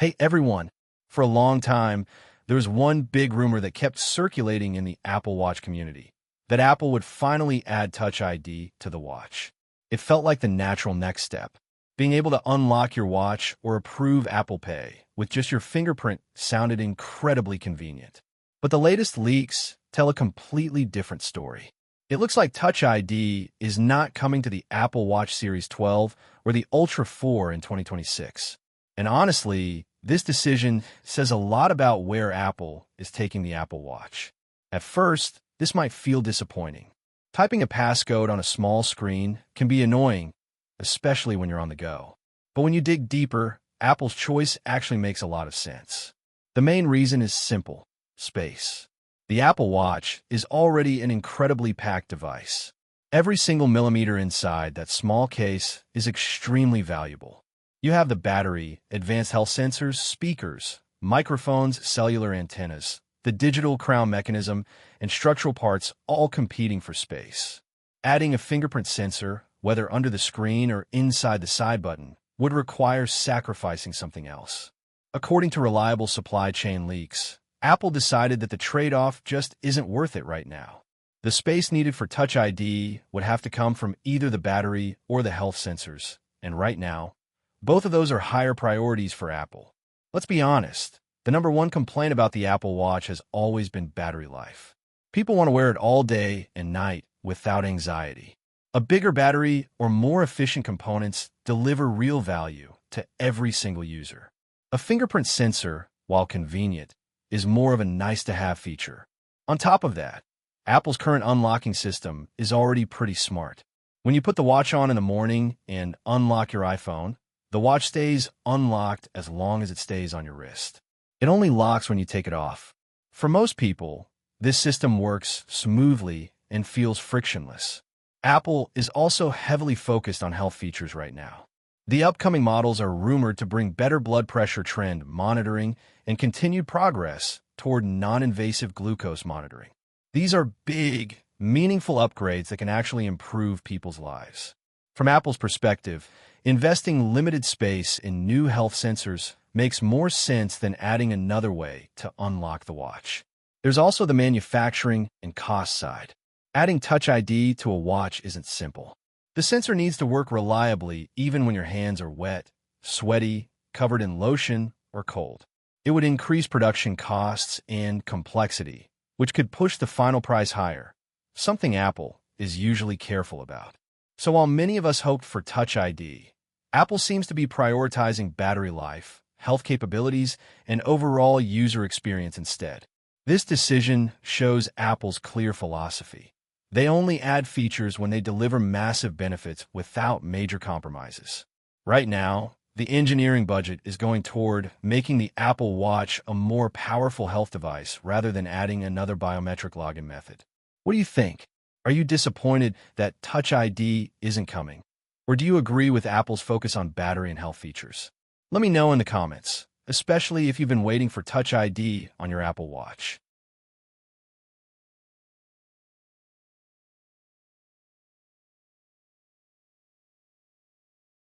Hey everyone, for a long time, there was one big rumor that kept circulating in the Apple Watch community, that Apple would finally add Touch ID to the watch. It felt like the natural next step. Being able to unlock your watch or approve Apple Pay with just your fingerprint sounded incredibly convenient. But the latest leaks tell a completely different story. It looks like Touch ID is not coming to the Apple Watch Series 12 or the Ultra 4 in 2026. And honestly, this decision says a lot about where Apple is taking the Apple Watch. At first, this might feel disappointing. Typing a passcode on a small screen can be annoying, especially when you're on the go. But when you dig deeper, Apple's choice actually makes a lot of sense. The main reason is simple: space. The Apple Watch is already an incredibly packed device. Every single millimeter inside that small case is extremely valuable. You have the battery, advanced health sensors, speakers, microphones, cellular antennas, the digital crown mechanism, and structural parts all competing for space. Adding a fingerprint sensor, whether under the screen or inside the side button, would require sacrificing something else. According to reliable supply chain leaks, Apple decided that the trade-off just isn't worth it right now. The space needed for Touch ID would have to come from either the battery or the health sensors, and right now, both of those are higher priorities for Apple. Let's be honest, the number one complaint about the Apple Watch has always been battery life. People want to wear it all day and night without anxiety. A bigger battery or more efficient components deliver real value to every single user. A fingerprint sensor, while convenient, is more of a nice-to-have feature. On top of that, Apple's current unlocking system is already pretty smart. When you put the watch on in the morning and unlock your iPhone, the watch stays unlocked as long as it stays on your wrist. It only locks when you take it off. For most people, this system works smoothly and feels frictionless. Apple is also heavily focused on health features right now. The upcoming models are rumored to bring better blood pressure trend monitoring and continued progress toward non-invasive glucose monitoring. These are big, meaningful upgrades that can actually improve people's lives. From Apple's perspective, investing limited space in new health sensors makes more sense than adding another way to unlock the watch. There's also the manufacturing and cost side. Adding Touch ID to a watch isn't simple. The sensor needs to work reliably even when your hands are wet, sweaty, covered in lotion, or cold. It would increase production costs and complexity, which could push the final price higher, something Apple is usually careful about. So while many of us hoped for Touch ID, Apple seems to be prioritizing battery life, health capabilities, and overall user experience instead. This decision shows Apple's clear philosophy. They only add features when they deliver massive benefits without major compromises. Right now, the engineering budget is going toward making the Apple Watch a more powerful health device rather than adding another biometric login method. What do you think? Are you disappointed that Touch ID isn't coming? Or do you agree with Apple's focus on battery and health features? Let me know in the comments, especially if you've been waiting for Touch ID on your Apple Watch.